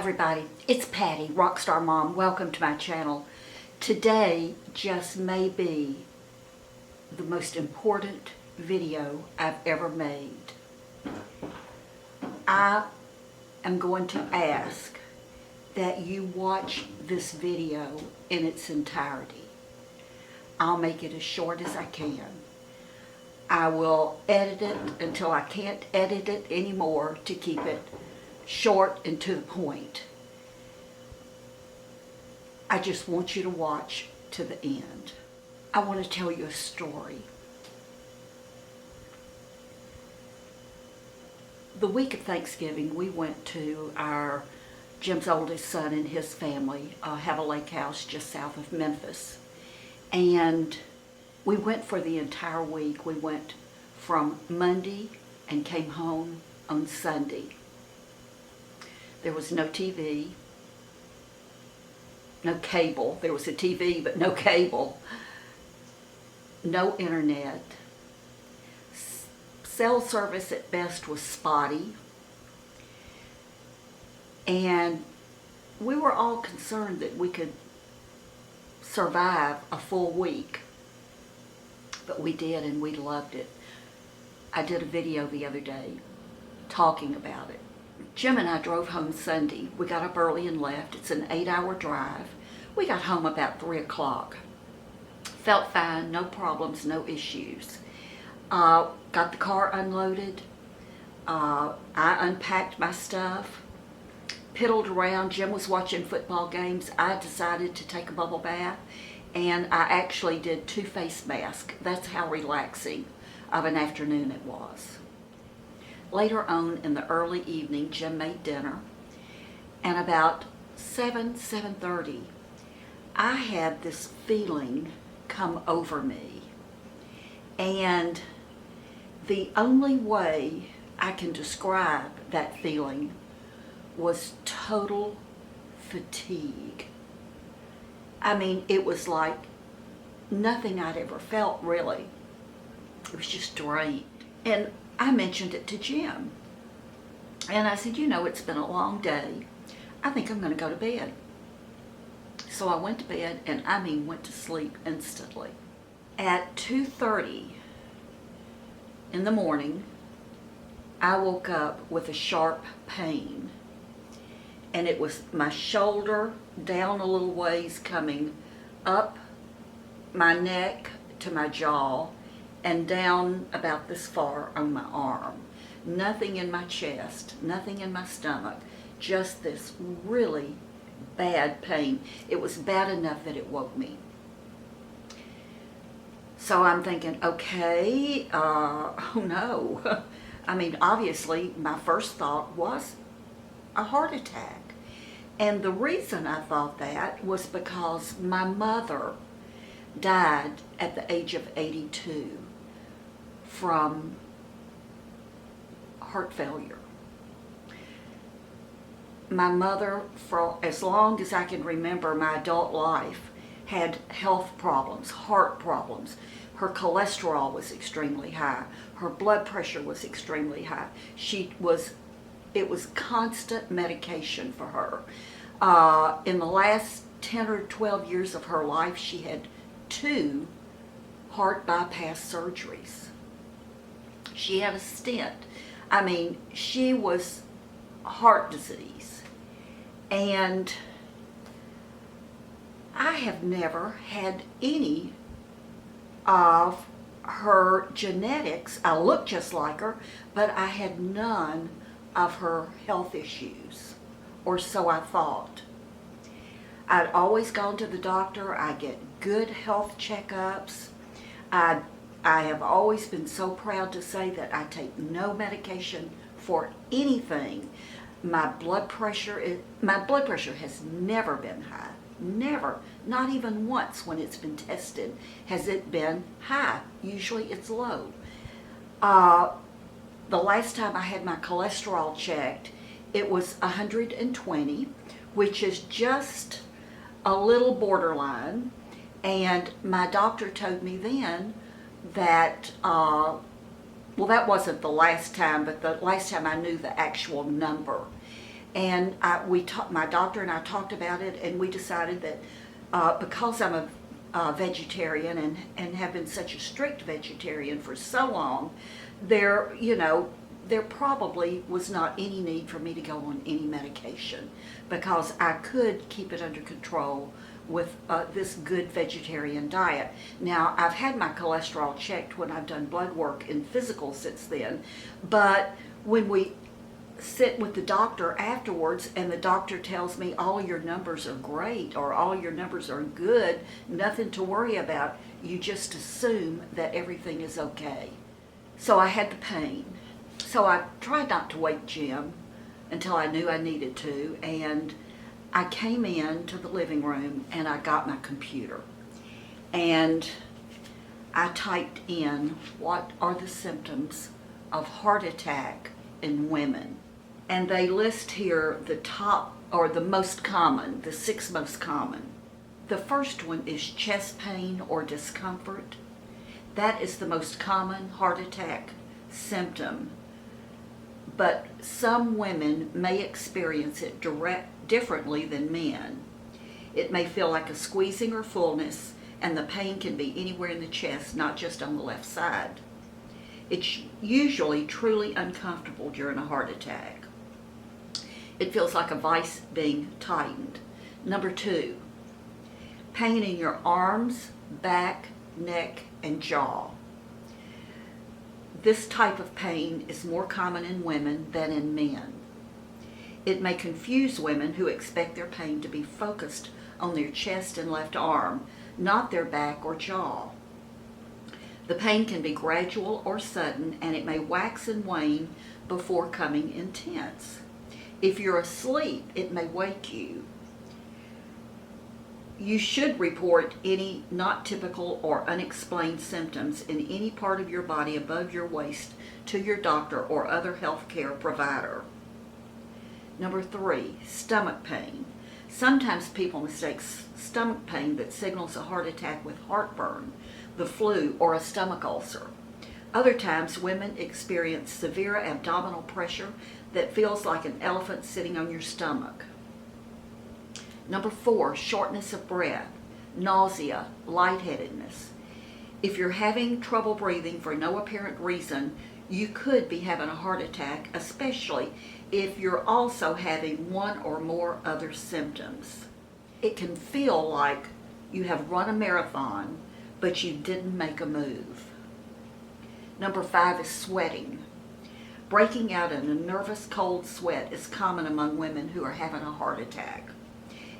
everybody, it's Patty, Rockstar Mom. Welcome to my channel. Today just may be the most important video I've ever made. I am going to ask that you watch this video in its entirety. I'll make it as short as I can. I will edit it until I can't edit it anymore to keep it short and to the point. I just want you to watch to the end. I want to tell you a story. The week of Thanksgiving, we went to Jim's oldest son and his family have a lake house just south of Memphis. And we went for the entire week. We went from Monday and came home on Sunday. There was no TV, no cable. There was a TV, but no cable. No internet. Cell service at best was spotty. And we were all concerned that we could survive a full week. But we did, and we loved it. I did a video the other day talking about it. Jim and I drove home Sunday. We got up early and left. It's an 8-hour drive. We got home about 3 o'clock. Felt fine, no problems, no issues. Got the car unloaded. I unpacked my stuff, piddled around. Jim was watching football games. I decided to take a bubble bath, and I actually did 2 face masks. That's how relaxing of an afternoon it was. Later on in the early evening, Jim made dinner, and about 7:30, I had this feeling come over me. And the only way I can describe that feeling was total fatigue. I mean, it was like nothing I'd ever felt, really. It was just drained. And I mentioned it to Jim. And I said, you know, it's been a long day. I think I'm going to go to bed. So I went to bed, and I mean went to sleep instantly. At 2:30 in the morning, I woke up with a sharp pain. And it was my shoulder down a little ways, coming up my neck to my jaw, and down about this far on my arm. Nothing in my chest, nothing in my stomach, just this really bad pain. It was bad enough that it woke me. So I'm thinking, okay, oh no. I mean, obviously, my first thought was a heart attack. And the reason I thought that was because my mother died at the age of 82 from heart failure. My mother, for as long as I can remember my adult life, had health problems, heart problems. Her cholesterol was extremely high. Her blood pressure was extremely high. It was constant medication for her. In the last 10 or 12 years of her life, she had 2 heart bypass surgeries. She had a stent. I mean, she was heart disease. And I have never had any of her genetics. I look just like her, but I had none of her health issues, or so I thought. I'd always gone to the doctor. I get good health checkups. I have always been so proud to say that I take no medication for anything. My blood pressure has never been high. Never. Not even once when it's been tested has it been high. Usually it's low. The last time I had my cholesterol checked, it was 120, which is just a little borderline. And my doctor told me then that, well, that wasn't the last time, but the last time I knew the actual number. And my doctor and I talked about it, and we decided that because I'm a vegetarian and have been such a strict vegetarian for so long, there probably was not any need for me to go on any medication, because I could keep it under control with this good vegetarian diet. Now, I've had my cholesterol checked when I've done blood work and physical since then, but when we sit with the doctor afterwards and the doctor tells me all your numbers are great or all your numbers are good, nothing to worry about, you just assume that everything is okay. So I had the pain. So I tried not to wake Jim until I knew I needed to, and I came in to the living room and I got my computer and I typed in what are the symptoms of heart attack in women. And they list here the top, or the most common, the 6 most common. The first one is chest pain or discomfort. That is the most common heart attack symptom. But some women may experience it differently than men. It may feel like a squeezing or fullness, and the pain can be anywhere in the chest, not just on the left side. It's usually truly uncomfortable during a heart attack. It feels like a vice being tightened. Number 2, pain in your arms, back, neck, and jaw. This type of pain is more common in women than in men. It may confuse women who expect their pain to be focused on their chest and left arm, not their back or jaw. The pain can be gradual or sudden, and it may wax and wane before becoming intense. If you're asleep, it may wake you. You should report any not typical or unexplained symptoms in any part of your body above your waist to your doctor or other healthcare provider. Number 3, stomach pain. Sometimes people mistake stomach pain that signals a heart attack with heartburn, the flu, or a stomach ulcer. Other times, women experience severe abdominal pressure that feels like an elephant sitting on your stomach. Number 4, shortness of breath, nausea, lightheadedness. If you're having trouble breathing for no apparent reason, you could be having a heart attack, especially if you're also having one or more other symptoms. It can feel like you have run a marathon, but you didn't make a move. Number 5 is sweating. Breaking out in a nervous cold sweat is common among women who are having a heart attack.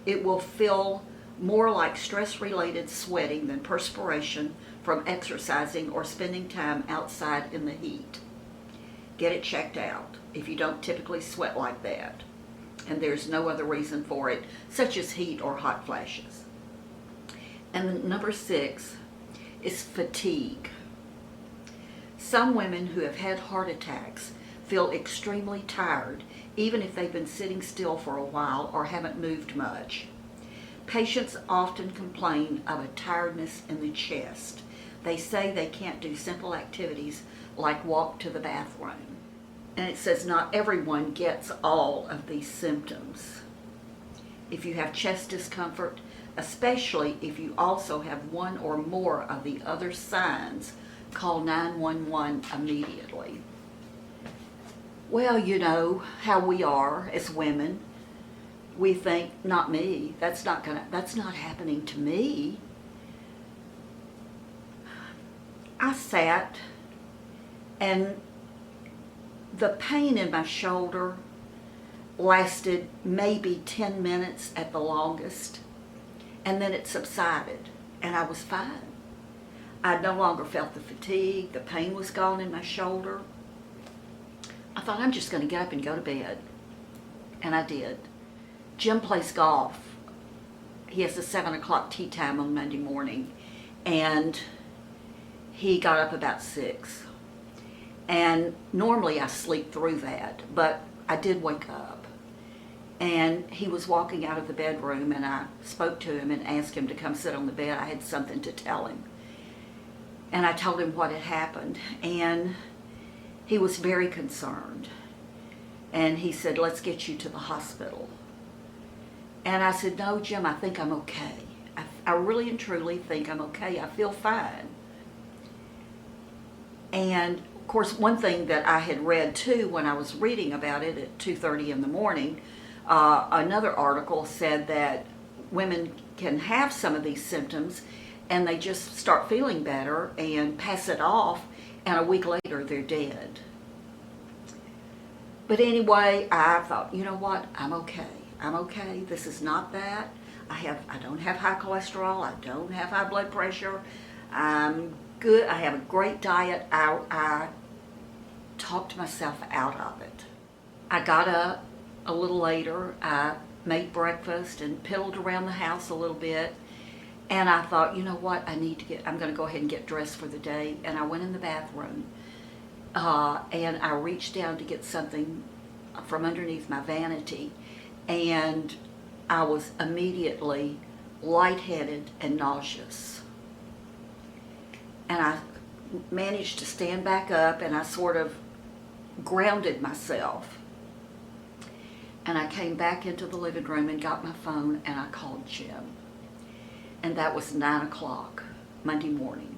It will feel more like stress-related sweating than perspiration from exercising or spending time outside in the heat. Get it checked out if you don't typically sweat like that, and there's no other reason for it, such as heat or hot flashes. And then number 6 is fatigue. Some women who have had heart attacks feel extremely tired, even if they've been sitting still for a while or haven't moved much. Patients often complain of a tiredness in the chest. They say they can't do simple activities like walk to the bathroom. And it says not everyone gets all of these symptoms. If you have chest discomfort, especially if you also have one or more of the other signs, call 911 immediately. Well, you know how we are as women. We think, not me, that's not happening to me. I sat, and the pain in my shoulder lasted maybe 10 minutes at the longest, and then it subsided, and I was fine. I no longer felt the fatigue, the pain was gone in my shoulder. I thought, I'm just going to get up and go to bed, and I did. Jim plays golf. He has a 7 o'clock tee time on Monday morning, and he got up about 6. And normally I sleep through that, but I did wake up. And he was walking out of the bedroom, and I spoke to him and asked him to come sit on the bed. I had something to tell him. And I told him what had happened, and he was very concerned. And he said, let's get you to the hospital. And I said, no, Jim, I think I'm okay. I really and truly think I'm okay. I feel fine. And of course, one thing that I had read too when I was reading about it at 2:30 in the morning, another article said that women can have some of these symptoms and they just start feeling better and pass it off, and a week later they're dead. But anyway, I thought, you know what, I'm okay. I'm okay. This is not that. I don't have high cholesterol. I don't have high blood pressure. I'm good. I have a great diet. I talked myself out of it. I got up a little later. I made breakfast and piddled around the house a little bit. And I thought, you know what, I'm going to go ahead and get dressed for the day. And I went in the bathroom and I reached down to get something from underneath my vanity. And I was immediately lightheaded and nauseous. And I managed to stand back up and I sort of grounded myself. And I came back into the living room and got my phone and I called Jim. And that was 9 o'clock Monday morning.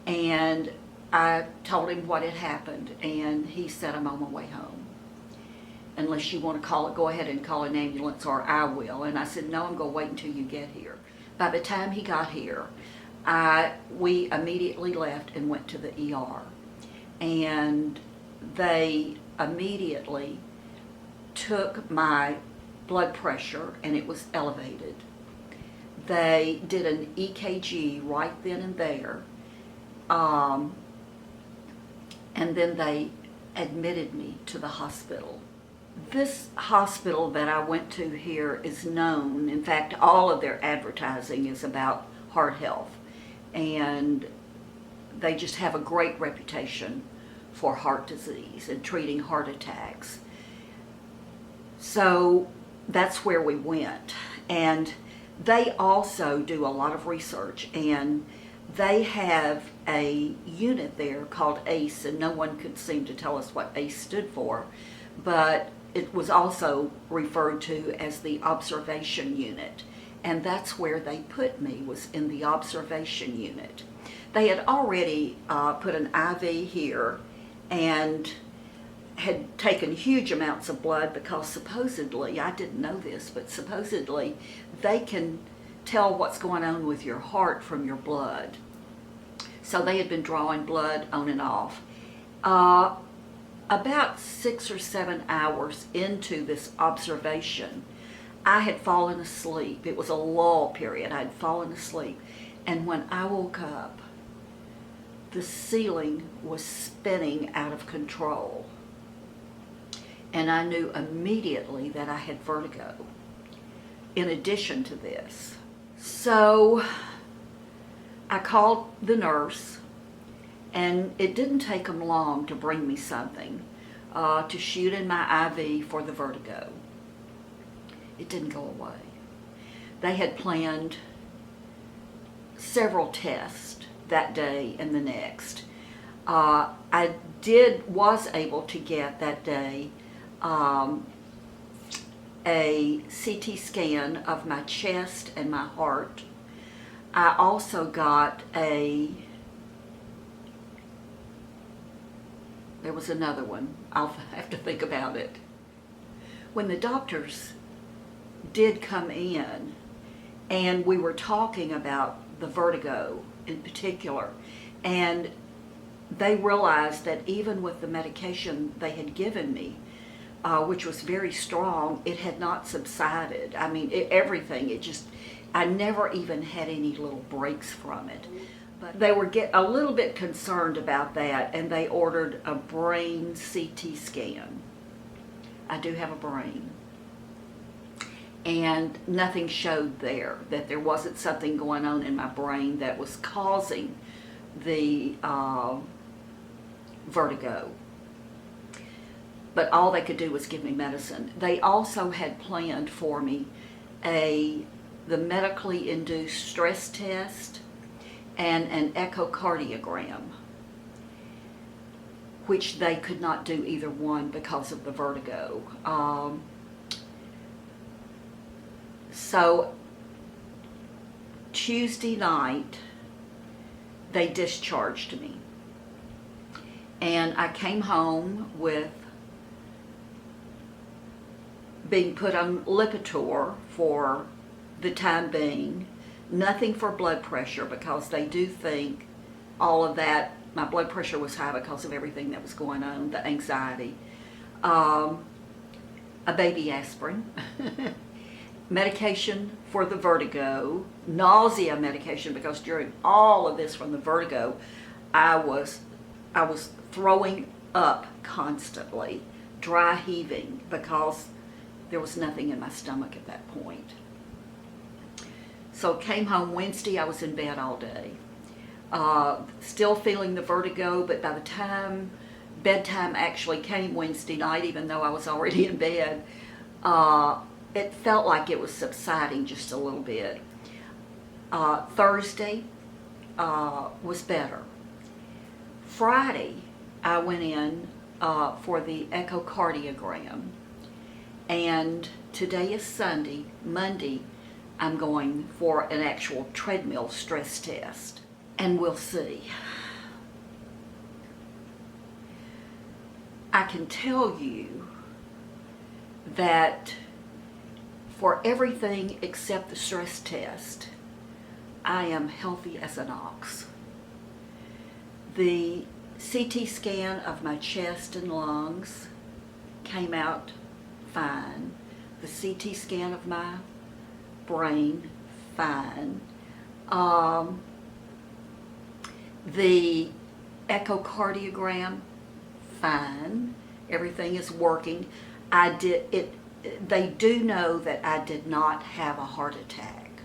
And I told him what had happened, and he said, I'm on my way home. Unless you want to go ahead and call an ambulance, or I will. And I said, no, I'm going to wait until you get here. By the time he got here, we immediately left and went to the ER. And they immediately took my blood pressure, and it was elevated. They did an EKG right then and there, and then they admitted me to the hospital. This hospital that I went to here is known, in fact, all of their advertising is about heart health, and they just have a great reputation for heart disease and treating heart attacks. So that's where we went. And they also do a lot of research, and they have a unit there called ACE, and no one could seem to tell us what ACE stood for, but it was also referred to as the observation unit. And that's where they put me, was in the observation unit. They had already put an IV here and had taken huge amounts of blood, because supposedly, I didn't know this, but supposedly they can tell what's going on with your heart from your blood. So they had been drawing blood on and off. About 6 or 7 hours into this observation, I had fallen asleep. It was a lull period. I had fallen asleep. And when I woke up, the ceiling was spinning out of control. And I knew immediately that I had vertigo in addition to this. So I called the nurse, and it didn't take them long to bring me something to shoot in my IV for the vertigo. It didn't go away. They had planned several tests that day and the next. I was able to get that day a CT scan of my chest and my heart. I also got there was another one. I'll have to think about it. When the doctors did come in and we were talking about the vertigo in particular, and they realized that even with the medication they had given me, which was very strong, it had not subsided. I mean, I never even had any little breaks from it. But they were a little bit concerned about that, and they ordered a brain CT scan. I do have a brain. And nothing showed there, that there wasn't something going on in my brain that was causing the vertigo. But all they could do was give me medicine. They also had planned for me the medically induced stress test and an echocardiogram. which they could not do either one because of the vertigo. So Tuesday night, they discharged me. And I came home with being put on Lipitor for the time being, nothing for blood pressure, because they do think all of that, my blood pressure was high because of everything that was going on, the anxiety. A baby aspirin, medication for the vertigo, nausea medication, because during all of this from the vertigo, I was throwing up constantly, dry heaving, because there was nothing in my stomach at that point. So came home Wednesday, I was in bed all day. Still feeling the vertigo, but by the time bedtime actually came Wednesday night, even though I was already in bed, it felt like it was subsiding just a little bit. Thursday was better. Friday, I went in for the echocardiogram, and today is Sunday. Monday, I'm going for an actual treadmill stress test, and we'll see. I can tell you that for everything except the stress test, I am healthy as an ox. The CT scan of my chest and lungs came out fine. The CT scan of my brain, fine. The echocardiogram, fine. Everything is working. They do know that I did not have a heart attack,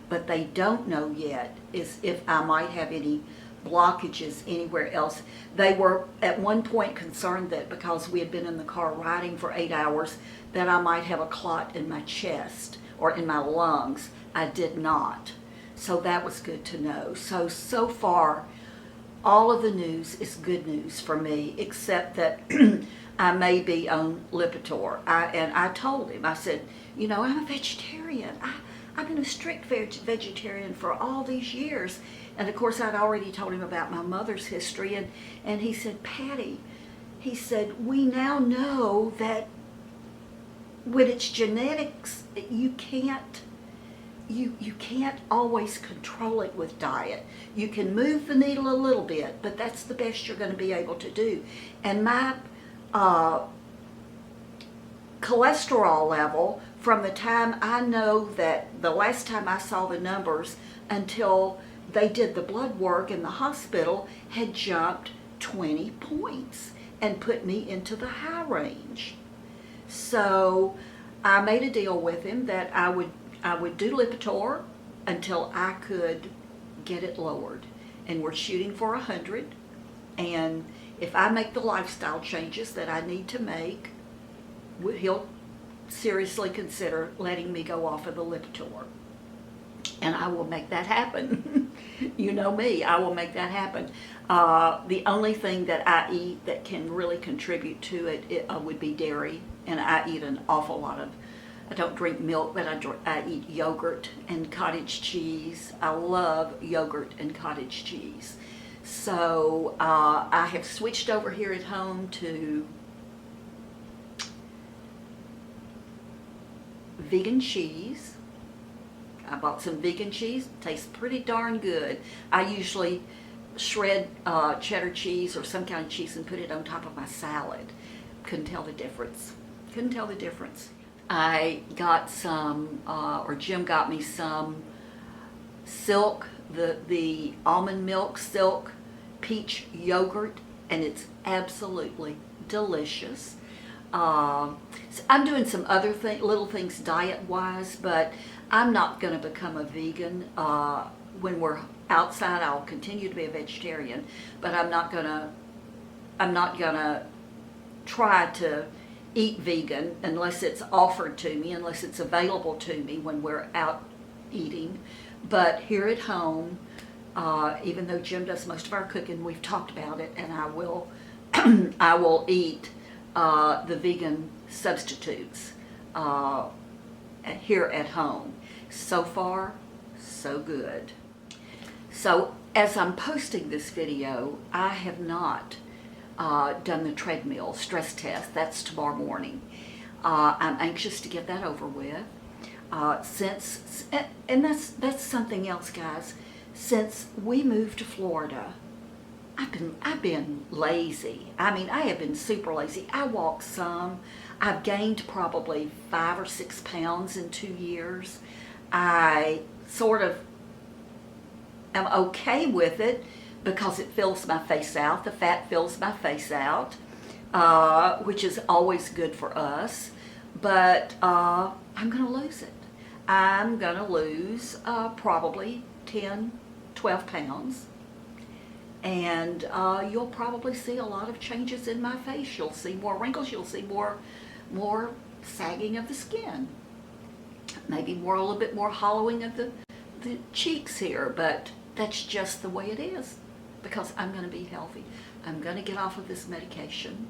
but they don't know yet is if I might have any blockages anywhere else. They were at one point concerned that because we had been in the car riding for 8 hours, that I might have a clot in my chest or in my lungs. I did not. So that was good to know. So far, all of the news is good news for me, except that I may be on Lipitor. And I told him, I said, you know, I'm a vegetarian. I've been a strict vegetarian for all these years. And of course, I'd already told him about my mother's history. And he said, Patty, he said, we now know that when it's genetics, you can't always control it with diet. You can move the needle a little bit, but that's the best you're going to be able to do. And my cholesterol level, from the time I know that the last time I saw the numbers until they did the blood work in the hospital, had jumped 20 points and put me into the high range. So I made a deal with him that I would do Lipitor until I could get it lowered. And we're shooting for 100. And if I make the lifestyle changes that I need to make, he'll seriously consider letting me go off of the Lipitor. And I will make that happen. You know me, I will make that happen. The only thing that I eat that can really contribute to it would be dairy. And I eat an awful lot of, I don't drink milk, but I eat yogurt and cottage cheese. I love yogurt and cottage cheese. So I have switched over here at home to vegan cheese. I bought some vegan cheese. Tastes pretty darn good. I usually shred cheddar cheese or some kind of cheese and put it on top of my salad. Couldn't tell the difference. Couldn't tell the difference. I got some, or Jim got me some Silk, the almond milk Silk peach yogurt, and it's absolutely delicious. So I'm doing some other little things diet-wise, but I'm not going to become a vegan. When we're outside, I'll continue to be a vegetarian, but I'm not gonna try to eat vegan unless it's offered to me, unless it's available to me when we're out eating. But here at home, Even though Jim does most of our cooking, we've talked about it, and I will I will eat the vegan substitutes here at home. So far, so good. So as I'm posting this video, I have not done the treadmill stress test. That's tomorrow morning. I'm anxious to get that over with. And that's something else, guys. Since we moved to Florida, I've been lazy. I mean, I have been super lazy. I walk some. I've gained probably 5 or 6 pounds in 2 years. I sort of am okay with it because it fills my face out. The fat fills my face out, which is always good for us. But I'm going to lose it. I'm going to lose probably 10, 12 pounds. And you'll probably see a lot of changes in my face. You'll see more wrinkles. You'll see more sagging of the skin. Maybe a little bit more hollowing of the cheeks here. But that's just the way it is because I'm going to be healthy. I'm going to get off of this medication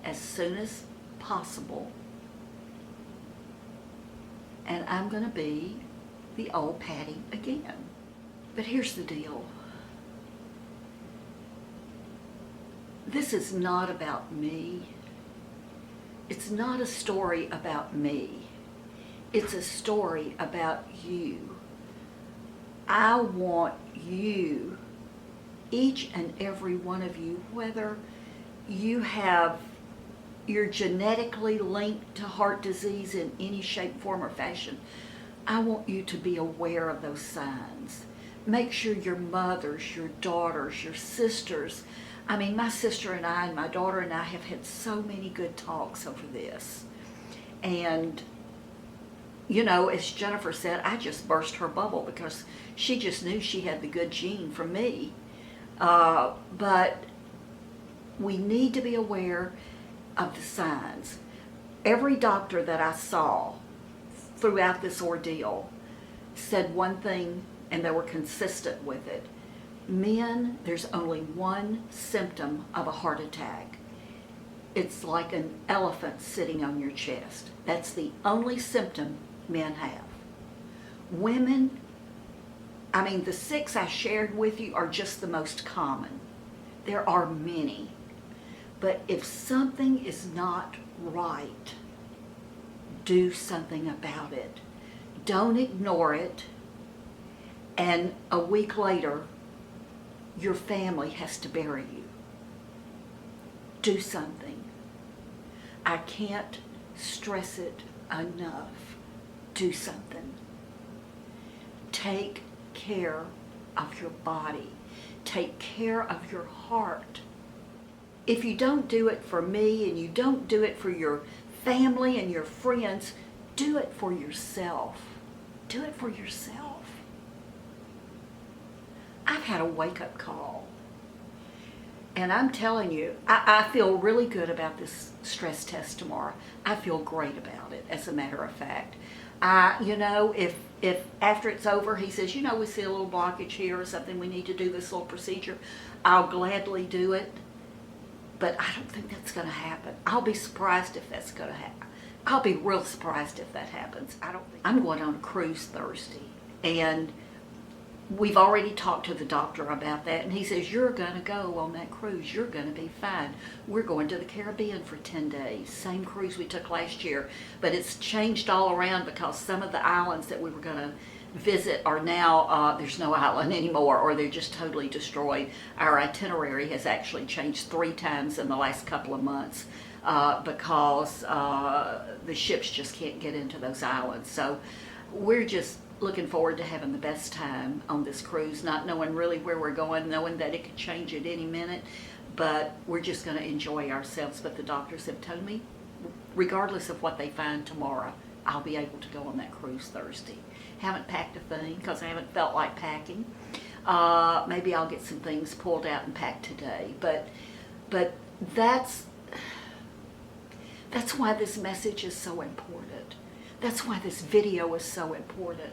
as soon as possible. And I'm going to be the old Patty again. But here's the deal. This is not about me. It's not a story about me. It's a story about you. I want you, each and every one of you, whether you're genetically linked to heart disease in any shape, form, or fashion, I want you to be aware of those signs. Make sure your mothers, your daughters, your sisters, I mean, my sister and I and my daughter and I have had so many good talks over this. And, you know, as Jennifer said, I just burst her bubble because she just knew she had the good gene from me. But we need to be aware of the signs. Every doctor that I saw throughout this ordeal said one thing, and they were consistent with it. Men, there's only one symptom of a heart attack. It's like an elephant sitting on your chest. That's the only symptom men have. Women, I mean, the 6 I shared with you are just the most common. There are many. But if something is not right, do something about it. Don't ignore it. And a week later, your family has to bury you. Do something. I can't stress it enough. Do something. Take care of your body. Take care of your heart. If you don't do it for me and you don't do it for your family and your friends, do it for yourself. Do it for yourself. I've had a wake-up call. And I'm telling you, I feel really good about this stress test tomorrow. I feel great about it, as a matter of fact. You know, if after it's over, he says, you know, we see a little blockage here or something, we need to do this little procedure, I'll gladly do it. But I don't think that's going to happen. I'll be surprised if that's going to happen. I'll be real surprised if that happens. I'm going on a cruise Thursday. And we've already talked to the doctor about that, and he says, you're going to go on that cruise. You're going to be fine. We're going to the Caribbean for 10 days. Same cruise we took last year, but it's changed all around because some of the islands that we were going to visit are now, there's no island anymore, or they're just totally destroyed. Our itinerary has actually changed 3 times in the last couple of months because the ships just can't get into those islands. So we're just looking forward to having the best time on this cruise, not knowing really where we're going, knowing that it could change at any minute, but we're just going to enjoy ourselves. But the doctors have told me, regardless of what they find tomorrow, I'll be able to go on that cruise Thursday. Haven't packed a thing because I haven't felt like packing. Maybe I'll get some things pulled out and packed today, but that's why this message is so important. That's why this video is so important.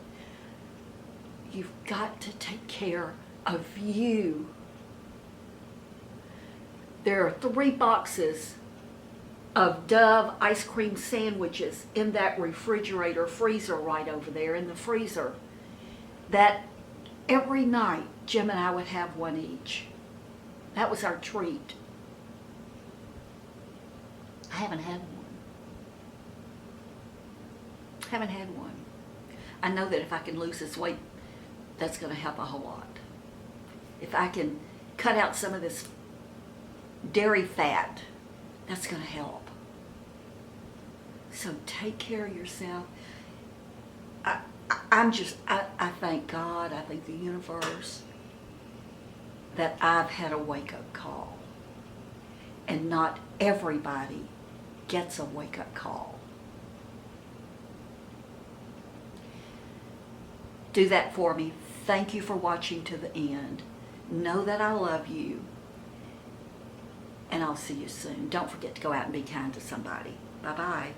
You've got to take care of you. There are 3 boxes of Dove ice cream sandwiches in that refrigerator freezer right over there in the freezer, that every night Jim and I would have one each. That was our treat. I haven't had one. Haven't had one. I know that if I can lose this weight, that's going to help a whole lot. If I can cut out some of this dairy fat, that's going to help. So take care of yourself. I thank God, I thank the universe that I've had a wake-up call. And not everybody gets a wake-up call. Do that for me. Thank you for watching to the end. Know that I love you. And I'll see you soon. Don't forget to go out and be kind to somebody. Bye-bye.